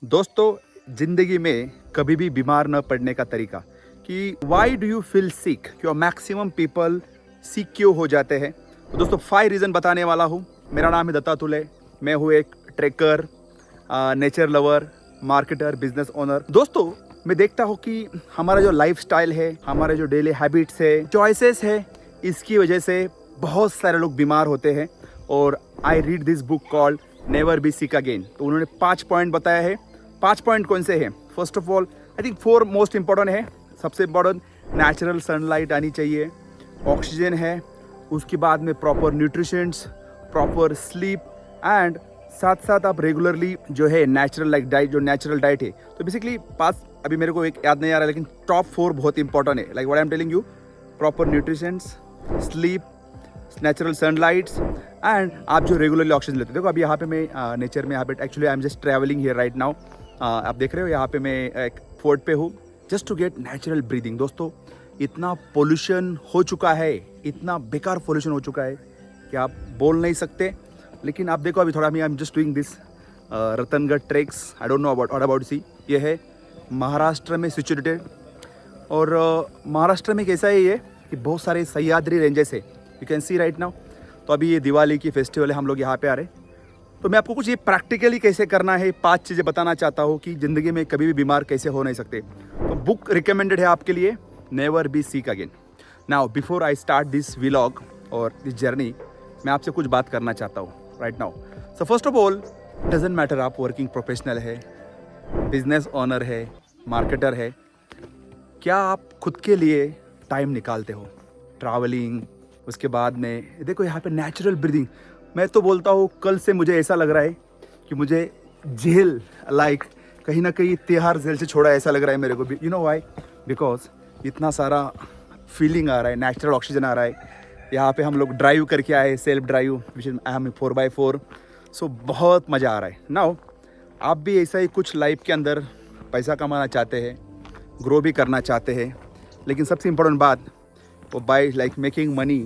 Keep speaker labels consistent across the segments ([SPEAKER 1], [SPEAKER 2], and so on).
[SPEAKER 1] दोस्तों, जिंदगी में कभी भी बीमार न पड़ने का तरीका कि why do you feel sick, क्यों मैक्सिमम पीपल सिक क्यों हो जाते हैं। तो दोस्तों 5 रीज़न बताने वाला हूँ। मेरा नाम है दत्तातुले, मैं हूँ एक trekker, nature lover, marketer, business owner. दोस्तों, मैं देखता हूँ कि हमारा जो लाइफस्टाइल है, हमारे जो डेली हैबिट्स है, चॉइसेस है, इसकी वजह से बहुत सारे लोग बीमार होते हैं। और I read this book called never be sick again. तो उन्होंने 5 पॉइंट बताया है। 5 पॉइंट कौन से हैं? First of all I think 4 most important है। सबसे इंपॉर्टेंट, नेचुरल सनलाइट आनी चाहिए, ऑक्सीजन है, उसके बाद में proper nutritions, proper sleep, and साथ साथ आप रेगुलरली जो है नेचुरल डाइट, जो नेचुरल डाइट है। तो बेसिकली 5 अभी मेरे को एक याद नहीं आ रहा, लेकिन टॉप 4 बहुत इंपॉर्टेंट है। Like what I am telling you, proper nutritions, sleep, natural sunlights, and आप जो रेगुलरली ऑक्सीजन लेते हो। देखो अभी यहाँ पे मैं नेचर में, यहाँ पे actually I am just travelling here right now. आप देख रहे हो यहाँ पे मैं एक फोर्ट पे हूँ, just to get natural breathing. दोस्तों, इतना पोल्यूशन हो चुका है, इतना बेकार पोल्यूशन हो चुका है कि आप बोल नहीं सकते। लेकिन आप देखो अभी थोड़ा मैं I am just doing this Ratangad treks. I don't know about see, ये है महाराष्ट्र में सिचुएटेड। और महाराष्ट्र में कैसा है ये कि बहुत सारे सह्याद्री रेंजेस है, you can see right now. तो अभी ये दिवाली की फेस्टिवल है, हम लोग यहाँ पे आ रहे हैं। तो मैं आपको कुछ ये प्रैक्टिकली कैसे करना है 5 चीज़ें बताना चाहता हूँ कि ज़िंदगी में कभी भी बीमार कैसे हो नहीं सकते। तो बुक रिकमेंडेड है आपके लिए, never be sick again. Now before I start this vlog और दिस जर्नी, मैं आपसे कुछ बात करना चाहता हूँ right now. So first of all, doesn't matter आप वर्किंग प्रोफेशनल है, बिजनेस ओनर है, मार्केटर है, क्या आप खुद के लिए टाइम निकालते हो? ट्रैवलिंग, उसके बाद में देखो यहाँ पे नेचुरल ब्रीदिंग। मैं तो बोलता हूँ कल से मुझे ऐसा लग रहा है कि मुझे जेल, लाइक कहीं ना कहीं तिहाड़ जेल से छोड़ा ऐसा लग रहा है मेरे को भी। You know why? बिकॉज इतना सारा फीलिंग आ रहा है, नेचुरल ऑक्सीजन आ रहा है। यहाँ पे हम लोग ड्राइव करके आए, self drive, which is I am 4x4। सो बहुत मज़ा आ रहा है। नाउ आप भी ऐसा ही कुछ लाइफ के अंदर पैसा कमाना चाहते हैं, ग्रो भी करना चाहते हैं, लेकिन सबसे इम्पोर्टेंट बात, वो by like making money,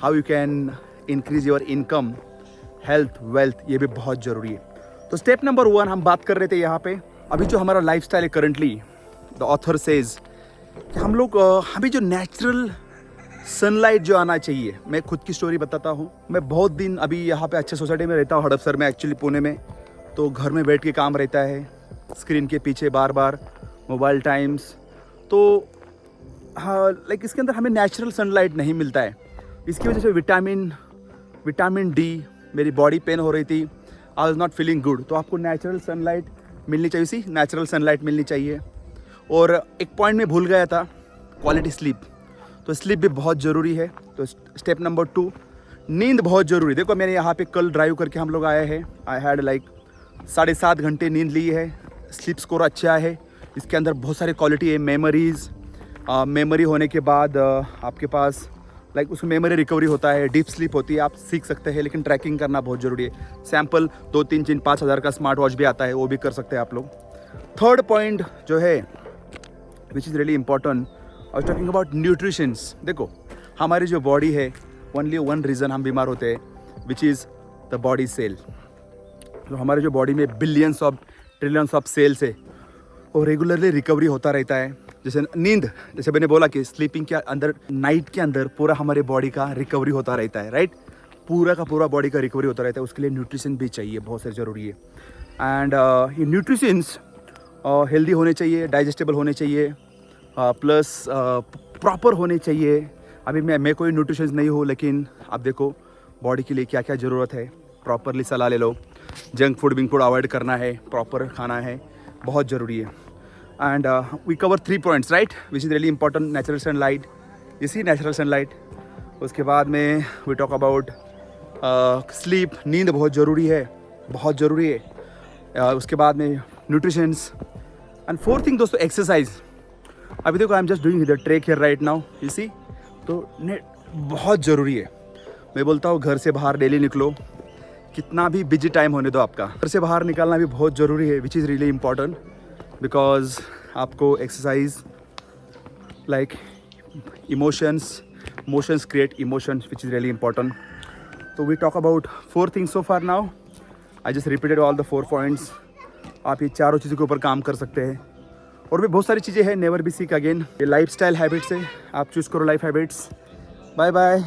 [SPEAKER 1] how you can increase your income, health, wealth, ये भी बहुत ज़रूरी है। तो स्टेप नंबर 1 हम बात कर रहे थे यहाँ पे। अभी जो हमारा लाइफस्टाइल है करंटली, द ऑथर सेज कि हम लोग अभी जो नेचुरल सनलाइट जो आना चाहिए। मैं खुद की स्टोरी बताता हूँ। मैं बहुत दिन अभी यहाँ पे अच्छे सोसाइटी में रहता हूँ, हड़पसर में, एक्चुअली पुणे में। तो घर में बैठ के काम रहता है, स्क्रीन के पीछे बार बार मोबाइल टाइम्स। तो हाँ, लाइक इसके अंदर हमें नेचुरल सनलाइट नहीं मिलता है। इसकी वजह से विटामिन डी, मेरी बॉडी पेन हो रही थी, I was not feeling good. तो आपको नेचुरल सनलाइट मिलनी चाहिए, सी नेचुरल सनलाइट मिलनी चाहिए। और एक पॉइंट में भूल गया था, क्वालिटी स्लीप। तो स्लीप भी बहुत ज़रूरी है। तो स्टेप नंबर 2, नींद बहुत ज़रूरी। देखो मैंने यहाँ पे कल ड्राइव करके हम लोग आए हैं, आई हैड लाइक 7.5 घंटे नींद ली है, स्लीप स्कोर अच्छा है। इसके अंदर बहुत सारी क्वालिटी है, मेमोरीज, मेमोरी होने के बाद आपके पास लाइक उसमें मेमोरी रिकवरी होता है, डीप स्लीप होती है, आप सीख सकते हैं। लेकिन ट्रैकिंग करना बहुत ज़रूरी है। सैम्पल 2, 3, 4, 5 हज़ार का स्मार्ट वॉच भी आता है, वो भी कर सकते हैं आप लोग। थर्ड पॉइंट जो है, which is really important, I was talking about nutritions. देखो हमारी जो बॉडी है, ओनली 1 रीज़न हम बीमार होते हैं, which is the body cell. तो हमारे जो बॉडी में billions of trillions of cells है, और रेगुलरली रिकवरी होता रहता है। जैसे नींद, जैसे मैंने बोला कि स्लीपिंग के अंदर, नाइट के अंदर पूरा हमारे बॉडी का रिकवरी होता रहता है, राइट? पूरा का पूरा बॉडी का रिकवरी होता रहता है। उसके लिए न्यूट्रिशन भी चाहिए, बहुत सारी ज़रूरी है। एंड ये न्यूट्रिशंस हेल्दी होने चाहिए, डाइजेस्टेबल होने चाहिए, प्लस प्रॉपर होने चाहिए। अभी मैं कोई न्यूट्रिशंस नहीं हूँ, लेकिन आप देखो बॉडी के लिए क्या क्या ज़रूरत है, प्रॉपरली सलाह ले लो। जंक फूड विंक फूड अवॉइड करना है, प्रॉपर खाना है, बहुत ज़रूरी है। And we cover 3 points right, which is really important. Natural sunlight, इसी नेचुरल सनलाइट। उसके बाद में वी टॉक अबाउट स्लीप, नींद बहुत ज़रूरी है, बहुत ज़रूरी है। उसके बाद में न्यूट्रिशंस, एंड 4th थिंग दोस्तों, एक्सरसाइज। अभी देखो I am just doing the trek here right now, you see. तो बहुत ज़रूरी है। मैं बोलता हूँ घर से बाहर डेली निकलो, कितना भी बिजी टाइम होने दो आपका, घर से बाहर निकालना भी बहुत ज़रूरी है, which is really important. Because आपको exercise, like motions create emotions, which is really important. तो we talk about 4 things so far now. I just repeated all the 4 points. आप ये चारों चीज़ों के ऊपर काम कर सकते हैं। और भी बहुत सारी चीज़ें हैं, नेवर बी सिक अगेन। ये लाइफस्टाइल हैबिट्स है, आप चूज़ करो लाइफ हैबिट्स। Bye bye.